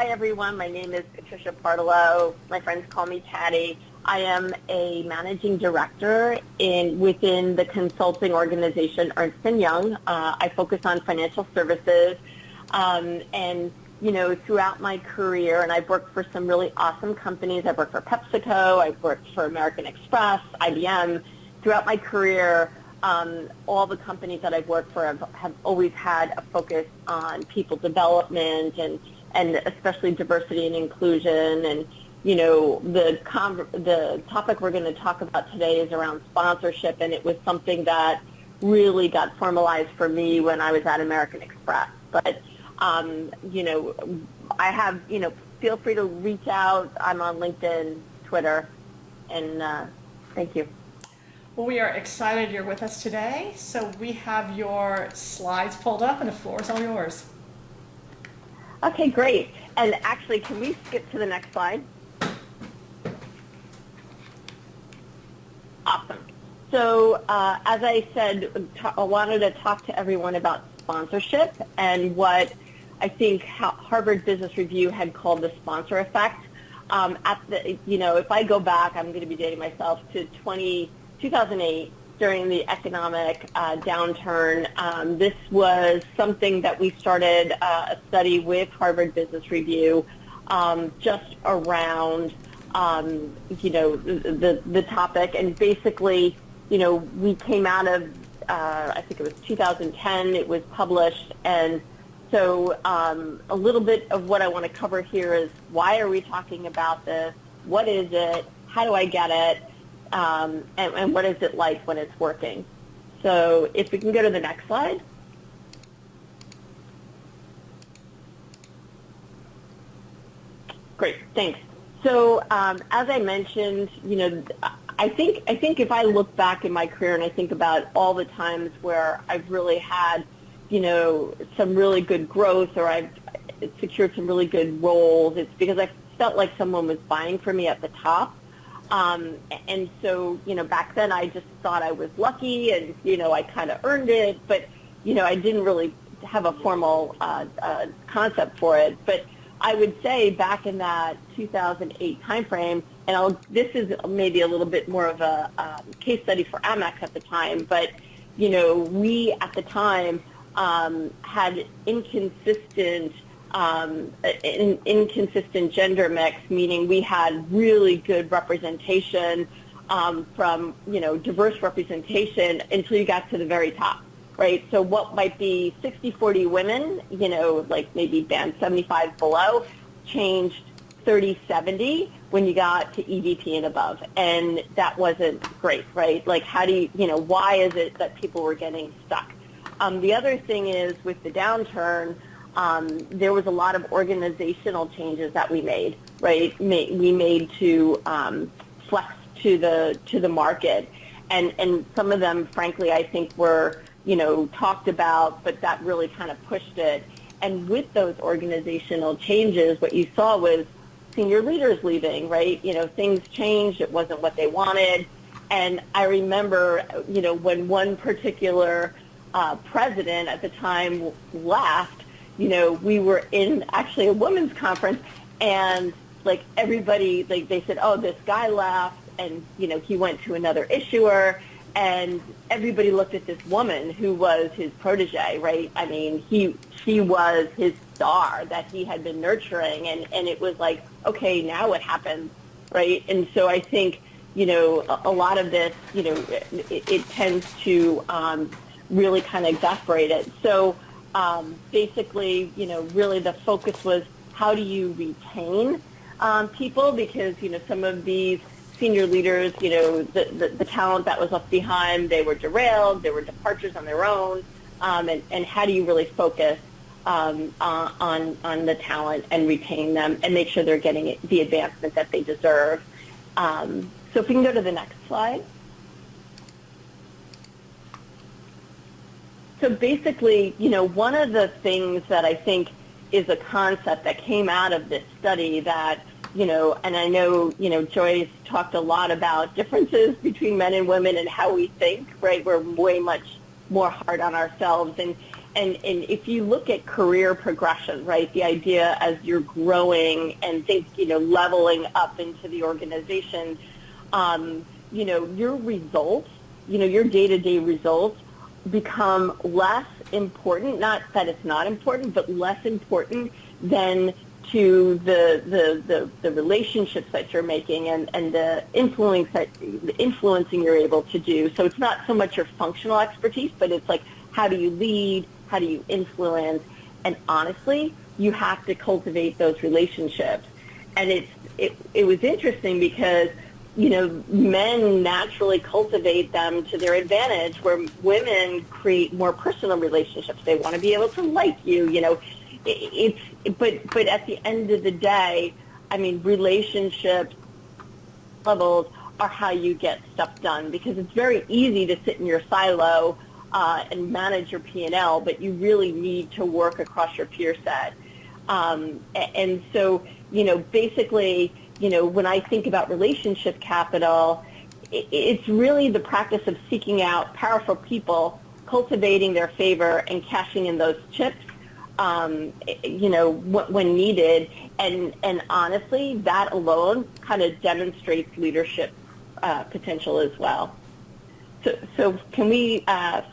Hi, everyone. My name is Patricia Partolo. My friends call me Patty. I am a managing director within the consulting organization Ernst & Young. I focus on financial services. And, you know, throughout my career, and I've worked for some really awesome companies. I've worked for PepsiCo. I've worked for American Express, IBM. Throughout my career, all the companies that I've worked for have always had a focus on people development and especially diversity and inclusion. And, you know, the topic we're going to talk about today is around sponsorship, and it was something that really got formalized for me when I was at American Express. But, you know, I have, you know, feel free to reach out. I'm on LinkedIn, Twitter, and thank you. Well, we are excited you're with us today. So we have your slides pulled up, and the floor is all yours. Okay, great. And actually, can we skip to the next slide? Awesome. So as I said, I wanted to talk to everyone about sponsorship and what I think Harvard Business Review had called the sponsor effect. You know, if I go back, I'm going to be dating myself to 2008 during the economic downturn. This was something that we started a study with Harvard Business Review just around, you know, the topic. And basically, you know, we came out of, I think it was 2010, it was published. And so a little bit of what I want to cover here is why are we talking about this? What is it? How do I get it? And what is it like when it's working? So if we can go to the next slide. Great, thanks. So as I mentioned, you know, I think if I look back in my career and I think about all the times where I've really had, you know, some really good growth or I've secured some really good roles, it's because I felt like someone was buying for me at the top. And so, you know, back then I just thought I was lucky and, you know, I kind of earned it, but, you know, I didn't really have a formal concept for it. But I would say back in that 2008 timeframe, and this is maybe a little bit more of a case study for Amex at the time, but, you know, we at the time had inconsistent gender mix, meaning we had really good representation from, you know, diverse representation until you got to the very top, right? So what might be 60-40 women, you know, like maybe band 75 below, changed 30-70 when you got to EVP and above. And that wasn't great, right? Like how do you know, why is it that people were getting stuck? The other thing is with the downturn, there was a lot of organizational changes that we made, right? We made to flex to the market, and some of them, frankly, I think were, you know, talked about, but that really kind of pushed it. And with those organizational changes, what you saw was senior leaders leaving, right? You know, things changed. It wasn't what they wanted. And I remember, you know, when one particular president at the time left, you know, we were in actually a women's conference, and like everybody, like they said, oh, this guy left, and, you know, he went to another issuer, and everybody looked at this woman who was his protege, right? I mean, she was his star that he had been nurturing, and it was like, okay, now what happens, right? And so I think, you know, a lot of this, you know, it tends to really kind of exasperate it. So basically, you know, really the focus was how do you retain people, because, you know, some of these senior leaders, you know, the talent that was left behind, they were derailed, there were departures on their own, and how do you really focus on the talent and retain them and make sure they're getting the advancement that they deserve. So if we can go to the next slide. So basically, you know, one of the things that I think is a concept that came out of this study that, you know, and I know, you know, Joyce talked a lot about differences between men and women and how we think, right? We're way much more hard on ourselves. And if you look at career progression, right, the idea as you're growing and things, leveling up into the organization, your results, your day-to-day results become less important, not that it's not important, but less important than to the relationships that you're making and the influencing you're able to do. So it's not so much your functional expertise, but it's like, how do you lead? How do you influence? And honestly, you have to cultivate those relationships. And it was interesting because, men naturally cultivate them to their advantage, where women create more personal relationships. They want to be able to like you, but at the end of the day, relationships levels are how you get stuff done, because it's very easy to sit in your silo and manage your P&L, but you really need to work across your peer set. And so, basically, when I think about relationship capital, it's really the practice of seeking out powerful people, cultivating their favor, and cashing in those chips, when needed. And honestly, that alone kind of demonstrates leadership potential as well. So can we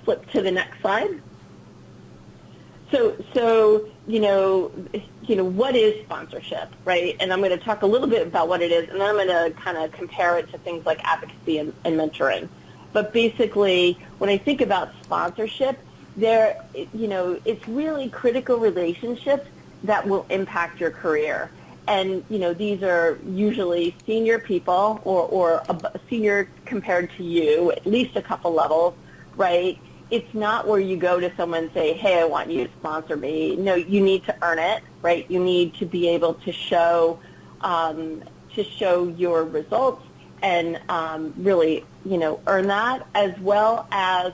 flip to the next slide? So what is sponsorship, right? And I'm going to talk a little bit about what it is, and then I'm going to kind of compare it to things like advocacy and mentoring. But basically, when I think about sponsorship, it's really critical relationships that will impact your career. And, these are usually senior people or a senior compared to you, at least a couple levels, right? It's not where you go to someone and say, hey, I want you to sponsor me. No, you need to earn it, right? You need to be able to show your results and really, earn that, as well as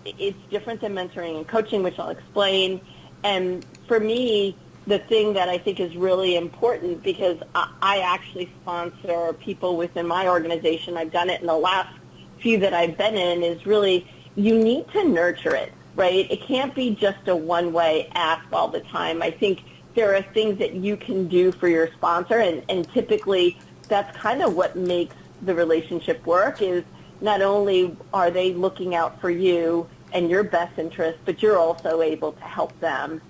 it's different than mentoring and coaching, which I'll explain. And for me, the thing that I think is really important, because I actually sponsor people within my organization, I've done it in the last few that I've been in, is really, you need to nurture it, right? It can't be just a one-way ask all the time. I think there are things that you can do for your sponsor, and typically that's kind of what makes the relationship work, is not only are they looking out for you and your best interest, but you're also able to help them.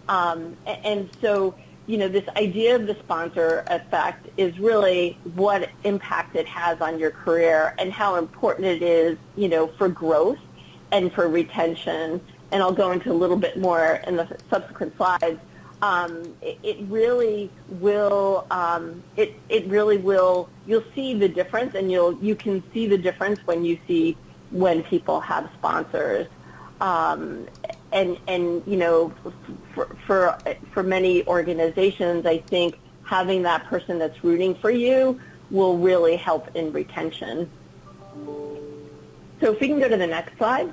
And so, this idea of the sponsor effect is really what impact it has on your career and how important it is, for growth and for retention. And I'll go into a little bit more in the subsequent slides. It really will, you'll see the difference, and you can see the difference when people have sponsors. And for many organizations, I think having that person that's rooting for you will really help in retention. So if we can go to the next slide.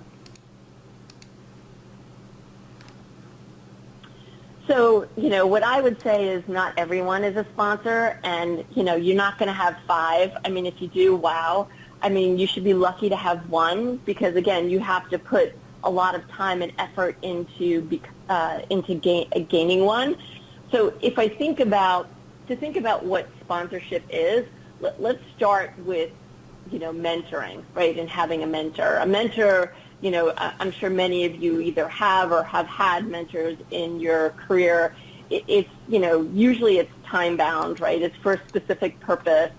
So, what I would say is not everyone is a sponsor, and, you're not going to have 5. If you do, wow. You should be lucky to have 1, because, again, you have to put a lot of time and effort into gaining 1. So if I think about what sponsorship is, let's start with, mentoring, right, and having a mentor. A mentor, I'm sure many of you either have or have had mentors in your career. It's, usually it's time-bound, right? It's for a specific purpose.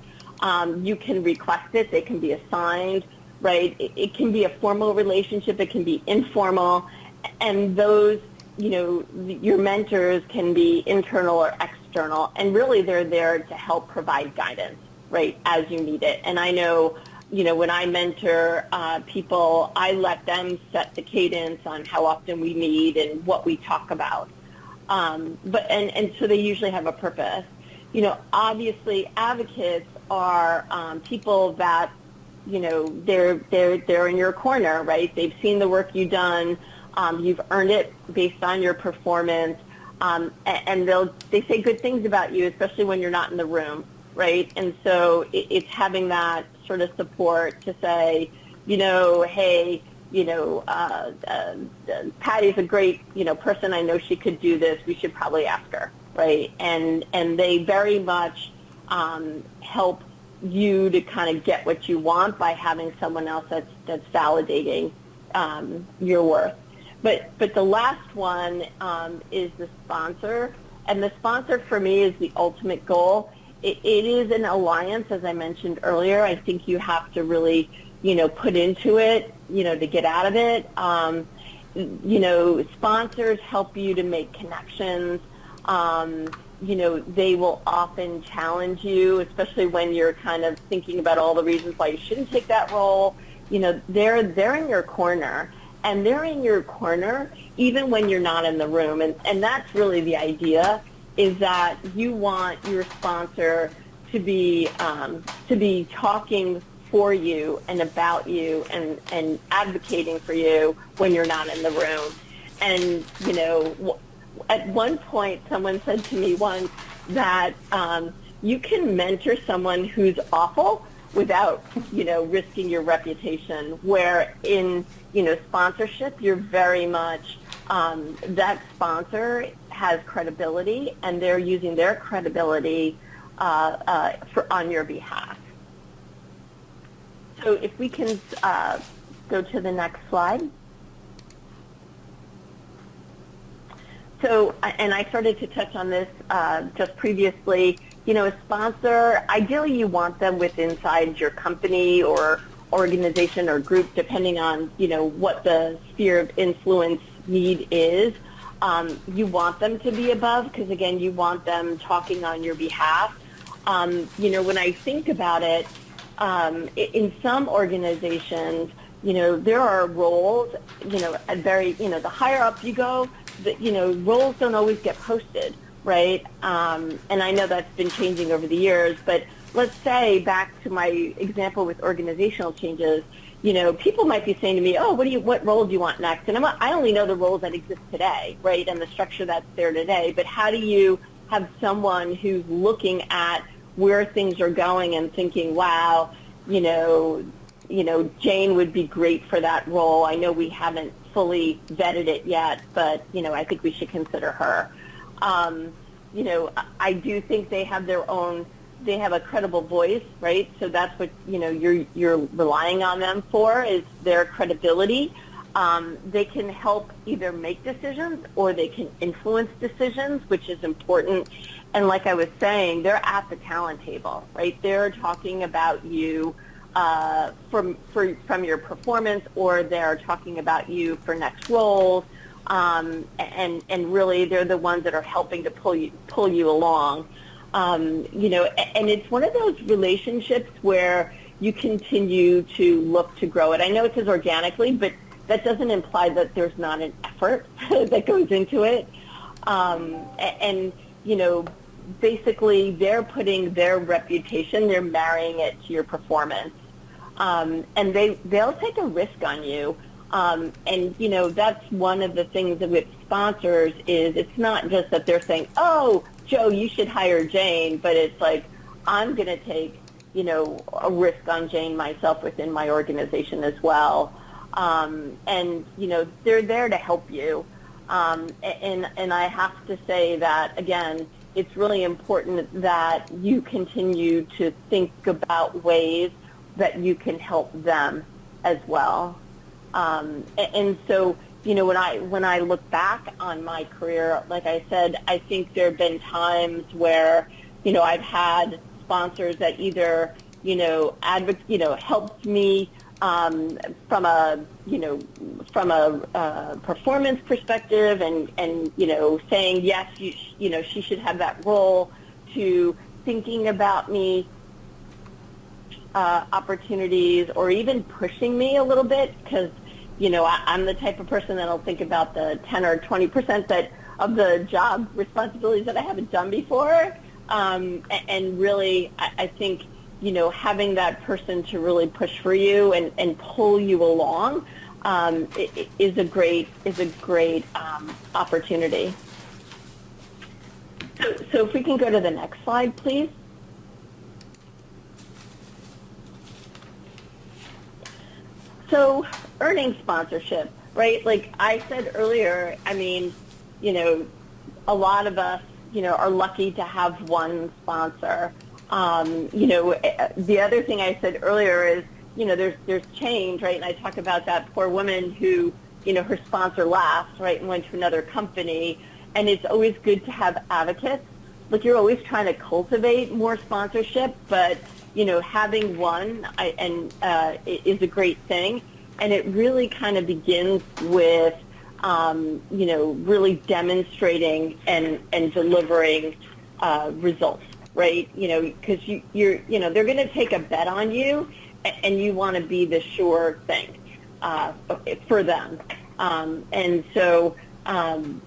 You can request it. They can be assigned, right? It can be a formal relationship. It can be informal. And those, your mentors can be internal or external. And really they're there to help provide guidance, right, as you need it. And I know, when I mentor people, I let them set the cadence on how often we meet and what we talk about. And so they usually have a purpose. Obviously advocates are people that, they're in your corner, right? They've seen the work you've done. You've earned it based on your performance. And they say good things about you, especially when you're not in the room, right? And so it's having that sort of support to say, hey, Patty's a great, person. I know she could do this. We should probably ask her, right? And they very much help you to kind of get what you want by having someone else that's validating your worth. But the last one is the sponsor. And the sponsor for me is the ultimate goal. It is an alliance, as I mentioned earlier. I think you have to really, put into it, to get out of it. Sponsors help you to make connections. They will often challenge you, especially when you're kind of thinking about all the reasons why you shouldn't take that role. They're in your corner. And they're in your corner even when you're not in the room. And that's really the idea, is that you want your sponsor to be talking for you and about you and advocating for you when you're not in the room. And, at one point someone said to me once that you can mentor someone who's awful without, risking your reputation, where in, sponsorship, you're very much, that sponsor has credibility, and they're using their credibility on your behalf. So if we can go to the next slide. So, and I started to touch on this just previously, a sponsor, ideally you want them inside your company or organization or group, depending on, what the sphere of influence need is. You want them to be above because, again, you want them talking on your behalf. When I think about it, in some organizations, there are roles, the higher up you go, roles don't always get posted, right? And I know that's been changing over the years, but let's say back to my example with organizational changes, people might be saying to me, oh, what role do you want next? And I only know the roles that exist today, right, and the structure that's there today, but how do you have someone who's looking at where things are going and thinking, wow, Jane would be great for that role. I know we haven't fully vetted it yet, but, I think we should consider her. I do think they have they have a credible voice, right? So that's what, you're relying on them for, is their credibility. They can help either make decisions or they can influence decisions, which is important. And like I was saying, they're at the talent table, right? They're talking about you from your performance, or they're talking about you for next roles. And really they're the ones that are helping to pull you along. And it's one of those relationships where you continue to look to grow it. I know it says organically, but that doesn't imply that there's not an effort that goes into it. Basically they're putting their reputation, they're marrying it to your performance. And they'll take a risk on you. That's one of the things that with sponsors is it's not just that they're saying, oh, Joe, you should hire Jane, but it's like, I'm going to take, a risk on Jane myself within my organization as well. They're there to help you. And I have to say that, again, it's really important that you continue to think about ways that you can help them as well. So, when I look back on my career, like I said, I think there have been times where, I've had sponsors that either, helped me from a performance perspective and saying, yes, she should have that role, to thinking about me opportunities, or even pushing me a little bit, because I'm the type of person that'll think about the 10 or 20% of the job responsibilities that I haven't done before. And really, I think, having that person to really push for you and pull you along is a great opportunity. So if we can go to the next slide, please. So earning sponsorship, right? Like I said earlier, I mean, a lot of us, are lucky to have one sponsor. The other thing I said earlier is, there's change, right? And I talk about that poor woman who, her sponsor left, right, and went to another company. And it's always good to have advocates. Like you're always trying to cultivate more sponsorship, but, having one is a great thing. And it really kind of begins with, really demonstrating and delivering results, right? Because you're they're going to take a bet on you, and you want to be the sure thing for them. And so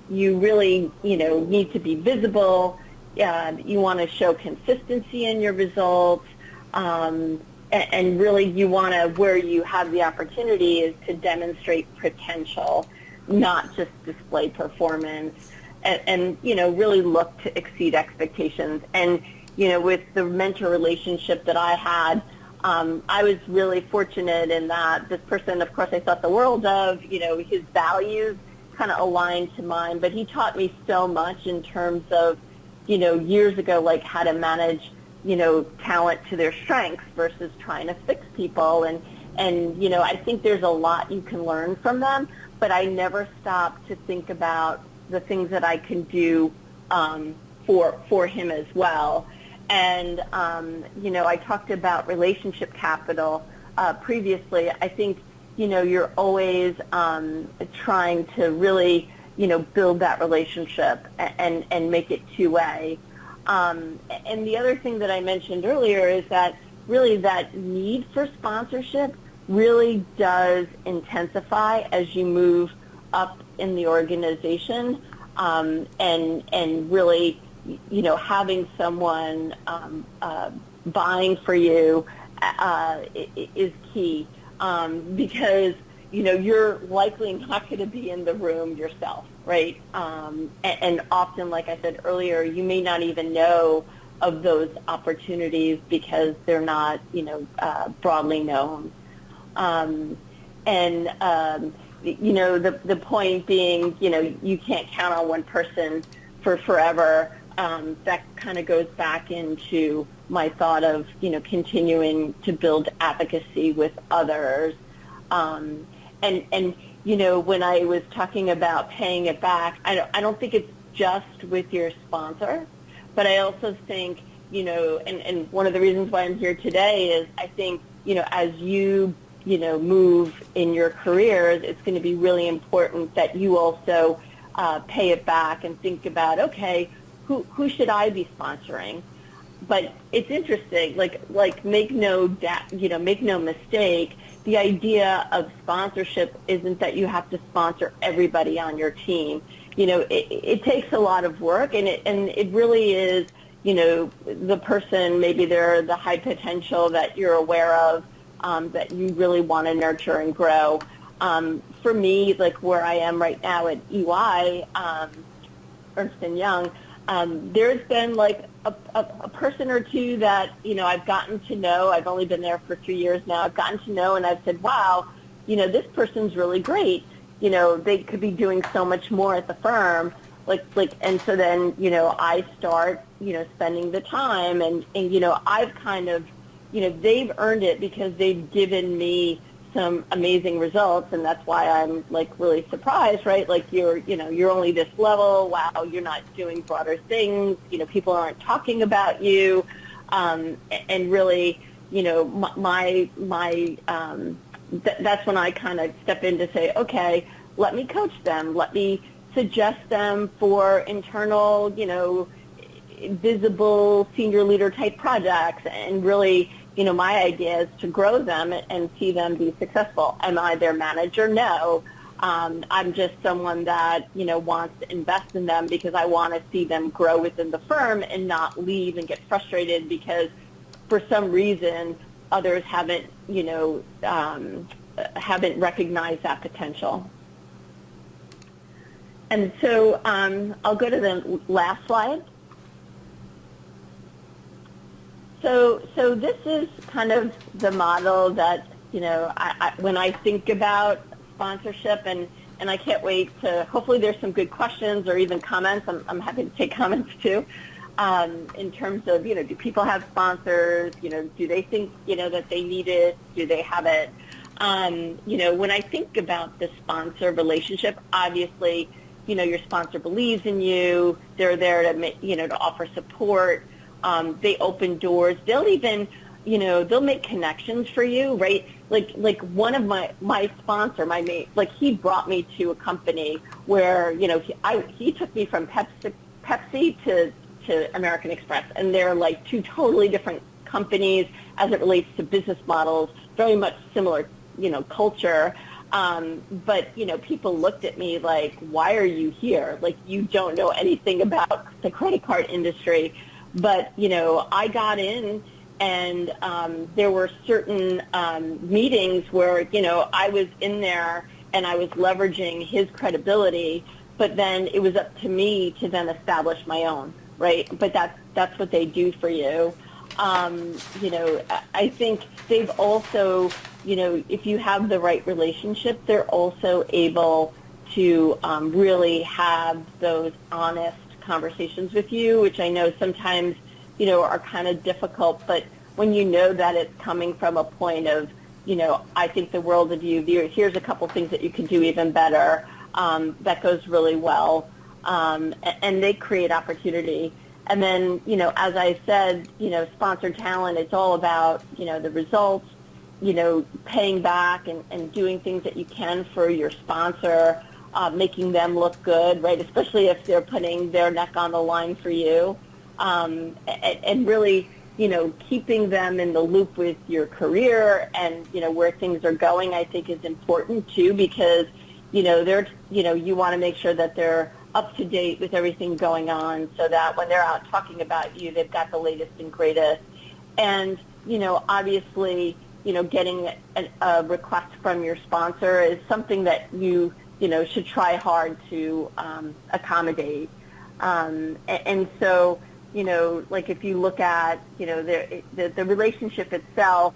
you really, need to be visible. You want to show consistency in your results. And really you want to, where you have the opportunity is to demonstrate potential, not just display performance, and really look to exceed expectations. And, with the mentor relationship that I had, I was really fortunate in that this person, of course, I thought the world of, his values kind of aligned to mine, but he taught me so much in terms of, years ago, like how to manage, talent to their strengths versus trying to fix people. And I think there's a lot you can learn from them, but I never stopped to think about the things that I can do for him as well. And, I talked about relationship capital previously. I think, you're always trying to really, build that relationship and make it two-way. And the other thing that I mentioned earlier is that really that need for sponsorship really does intensify as you move up in the organization, and really, having someone buying for you is key, because you're likely not going to be in the room yourself, right? And often, like I said earlier, you may not even know of those opportunities because they're not, broadly known. The point being, you can't count on one person for forever. That kind of goes back into my thought of, continuing to build advocacy with others. When I was talking about paying it back, I don't think it's just with your sponsor, but I also think, and one of the reasons why I'm here today is I think, as you, move in your careers, it's going to be really important that you also pay it back and think about, okay, who should I be sponsoring? But it's interesting, like make no mistake, the idea of sponsorship isn't that you have to sponsor everybody on your team. It takes a lot of work, and it really is, the person, maybe they're the high potential that you're aware of, that you really want to nurture and grow. For me, like where I am right now at EY, Ernst & Young, there's been like a person or two that, I've gotten to know. I've only been there for 3 years now. I've gotten to know, and I've said, wow, this person's really great. They could be doing so much more at the firm. And so then, I start, spending the time, and I've kind of, they've earned it because they've given me some amazing results, and that's why I'm like really surprised, right? Like you're only this level. Wow, you're not doing broader things. People aren't talking about you, and really, that's when I kind of step in to say, okay, let me coach them. Let me suggest them for internal, visible senior leader type projects, and really. My idea is to grow them and see them be successful. Am I their manager? No. I'm just someone that, wants to invest in them because I want to see them grow within the firm and not leave and get frustrated because for some reason others haven't recognized that potential. And so I'll go to the last slide. So this is kind of the model that, when I think about sponsorship, and I can't wait to, hopefully there's some good questions or even comments. I'm happy to take comments too. In terms of, do people have sponsors? Do they think, that they need it? Do they have it? When I think about the sponsor relationship, obviously, your sponsor believes in you. They're there to offer support. They open doors. They'll even, they'll make connections for you, right? Like one of my sponsor, my mate, like he brought me to a company where, he took me from Pepsi to American Express, and they're like two totally different companies as it relates to business models, very much similar, culture. But, people looked at me like, why are you here? Like, you don't know anything about the credit card industry. But, I got in, and there were certain meetings where, I was in there and I was leveraging his credibility, but then it was up to me to then establish my own, right? But that's what they do for you. I think they've also, if you have the right relationship, they're also able to really have those honest conversations with you, which I know sometimes, are kind of difficult. But when you know that it's coming from a point of, I think the world of you, here's a couple things that you can do even better, that goes really well. And they create opportunity. And then, as I said, sponsored talent, it's all about, the results, paying back and doing things that you can for your sponsor, making them look good, right? Especially if they're putting their neck on the line for you. And really, keeping them in the loop with your career and, where things are going, I think is important too, because, they're, you want to make sure that they're up to date with everything going on so that when they're out talking about you, they've got the latest and greatest. And, obviously, getting a request from your sponsor is something that you should try hard to accommodate. And so, like if you look at, the relationship itself,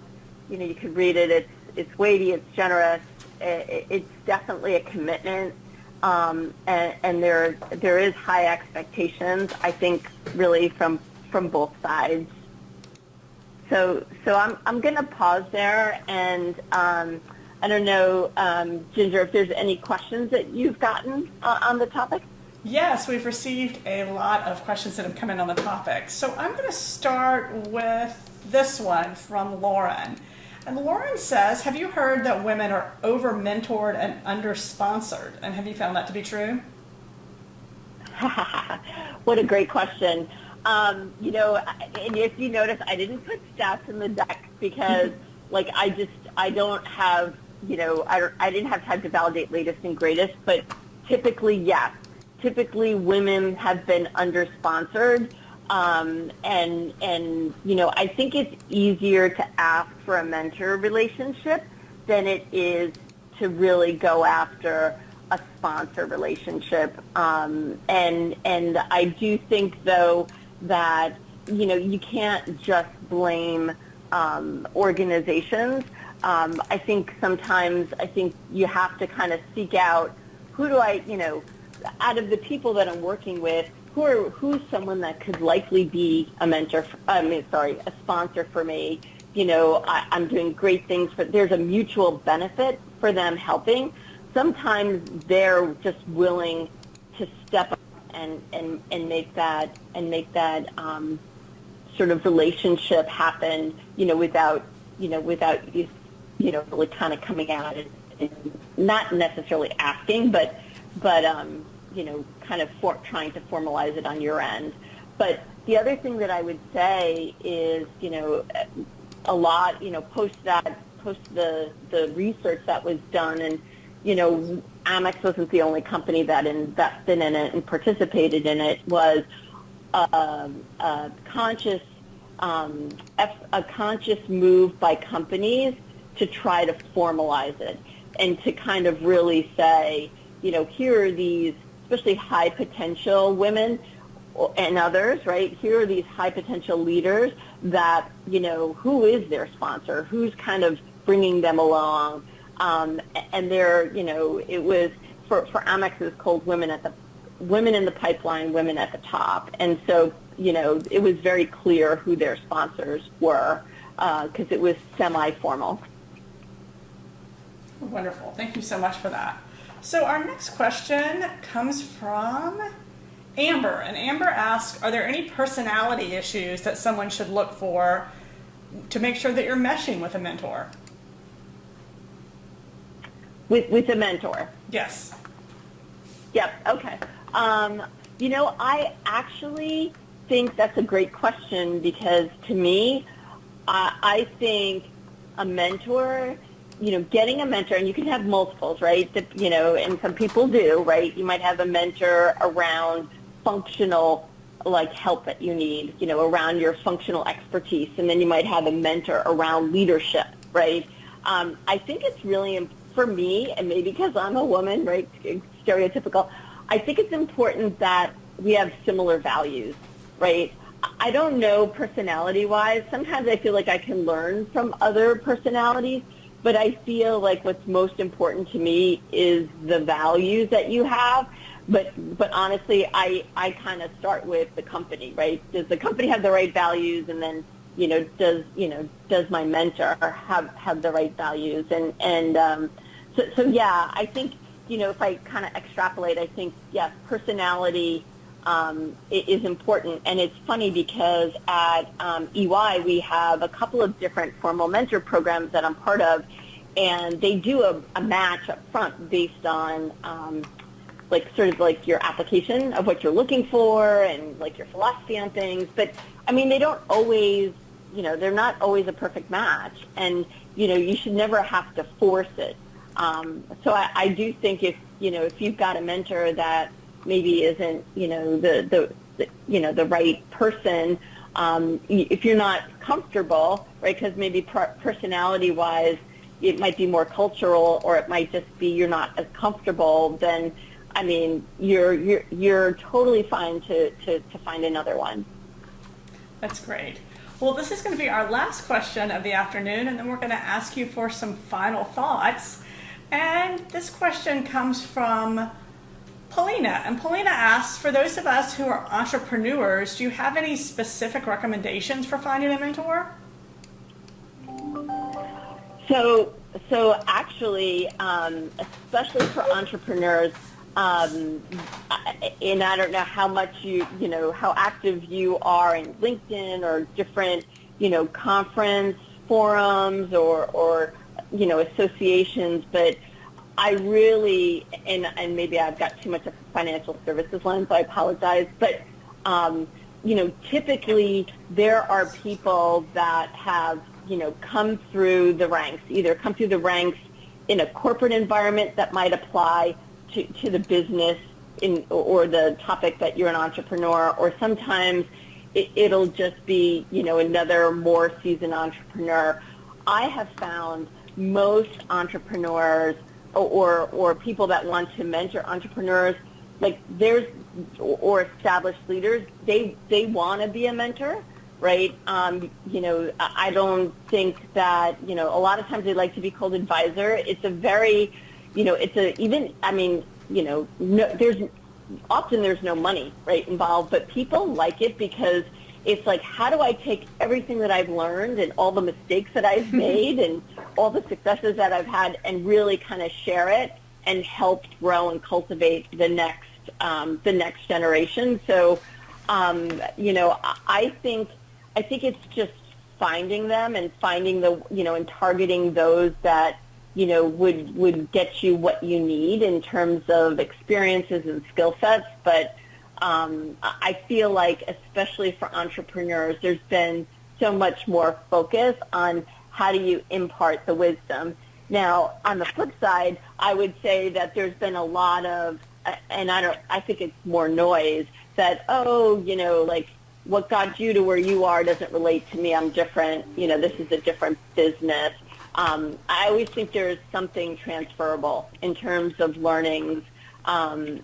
you could read it, it's weighty, it's generous, it's definitely a commitment. And there is high expectations, I think, really from both sides. So I'm going to pause there, and I don't know, Ginger, if there's any questions that you've gotten on the topic. Yes, we've received a lot of questions that have come in on the topic. So I'm going to start with this one from Lauren. And Lauren says, have you heard that women are over-mentored and under-sponsored? And have you found that to be true? What a great question. And if you notice, I didn't put stats in the deck because, I don't have, I didn't have time to validate latest and greatest, but typically, yes. Typically, women have been under-sponsored. And I think it's easier to ask for a mentor relationship than it is to really go after a sponsor relationship. And I do think, though, that, you can't just blame organizations. I think sometimes, you have to kind of seek out, who do I, out of the people that I'm working with, who's someone that could likely be a sponsor for me. I'm doing great things there's a mutual benefit for them helping. Sometimes they're just willing to step up and make that sort of relationship happen, without you really kind of coming out and not necessarily asking, but kind of trying to formalize it on your end. But the other thing that I would say is, a lot, post the research that was done, and, Amex wasn't the only company that invested in it and participated in it, was a conscious move by companies to try to formalize it and to kind of really say, here are these, especially high potential women and others, right? Here are these high potential leaders that, who is their sponsor? Who's kind of bringing them along. And there, it was, for Amex, it was called Women in the Pipeline, Women at the Top. And so, it was very clear who their sponsors were, because it was semi-formal. Wonderful. Thank you so much for that. So our next question comes from Amber. And Amber asks, are there any personality issues that someone should look for to make sure that you're meshing with a mentor? With a mentor? Yes. Yep. Okay. I actually think that's a great question, because to me, I think a mentor, getting a mentor, and you can have multiples, right? And some people do, right? You might have a mentor around functional, like, help that you need, around your functional expertise. And then you might have a mentor around leadership, right? I think it's really, for me, and maybe because I'm a woman, right, stereotypical, I think it's important that we have similar values, right? I don't know personality-wise. Sometimes I feel like I can learn from other personalities, but I feel like what's most important to me is the values that you have. But honestly, I kind of start with the company, right? Does the company have the right values? And then, does my mentor have the right values? So yeah, I think, if I kind of extrapolate, I think, yes, personality is important. And it's funny because at EY, we have a couple of different formal mentor programs that I'm part of, and they do a match up front based on like your application of what you're looking for and like your philosophy on things. But I mean, they don't always, they're not always a perfect match, and you should never have to force it. So I do think if you've got a mentor that maybe isn't the right person, if you're not comfortable, right? Because maybe personality wise it might be more cultural, or it might just be you're not as comfortable, then I mean you're totally fine to find another one. That's great. Well, this is going to be our last question of the afternoon, and then we're going to ask you for some final thoughts. And this question comes from Paulina. And Paulina asks, for those of us who are entrepreneurs, do you have any specific recommendations for finding a mentor? So actually, especially for entrepreneurs, and I don't know how much how active you are in LinkedIn or different, conference forums or associations, but I really, and maybe I've got too much of a financial services lens, so I apologize, but, typically there are people that have, come through the ranks, either come through the ranks in a corporate environment that might apply to the business or the topic that you're an entrepreneur, or sometimes it'll just be, another more seasoned entrepreneur. I have found most entrepreneurs or people that want to mentor entrepreneurs, like or established leaders, they want to be a mentor, right? I don't think that, a lot of times they like to be called advisor. It's a very, there's no money, right, involved, but people like it because it's like, how do I take everything that I've learned and all the mistakes that I've made and all the successes that I've had and really kind of share it and help grow and cultivate the next generation. So, I think it's just finding them and finding and targeting those that, would get you what you need in terms of experiences and skill sets. But I feel like, especially for entrepreneurs, there's been so much more focus on how do you impart the wisdom. Now, on the flip side, I would say that there's been a lot of, and I think it's more noise, that, like, what got you to where you are doesn't relate to me. I'm different. This is a different business. I always think there's something transferable in terms of learnings and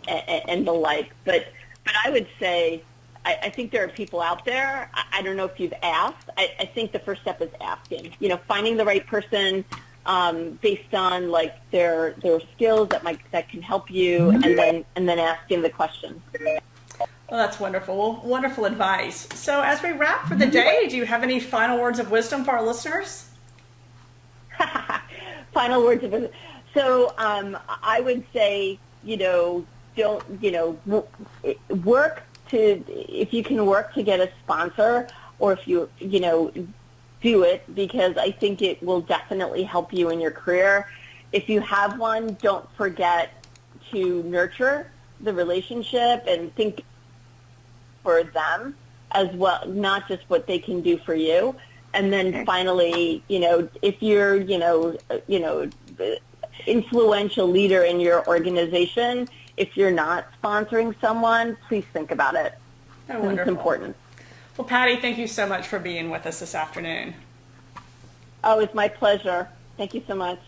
the like. But I would say I think there are people out there. I don't know if you've asked. I think the first step is asking. Finding the right person, based on like their skills that can help you, and then asking the questions. Well, that's wonderful. Well, wonderful advice. So as we wrap for the day, do you have any final words of wisdom for our listeners? Final words of wisdom. So I would say, work to, if you can work to get a sponsor, or if you do it, because I think it will definitely help you in your career. If you have one, don't forget to nurture the relationship and think for them as well, not just what they can do for you. And then finally, if you're, influential leader in your organization, if you're not sponsoring someone, please think about it. Oh, wonderful. It's important. Well, Patty, thank you so much for being with us this afternoon. Oh, it's my pleasure. Thank you so much.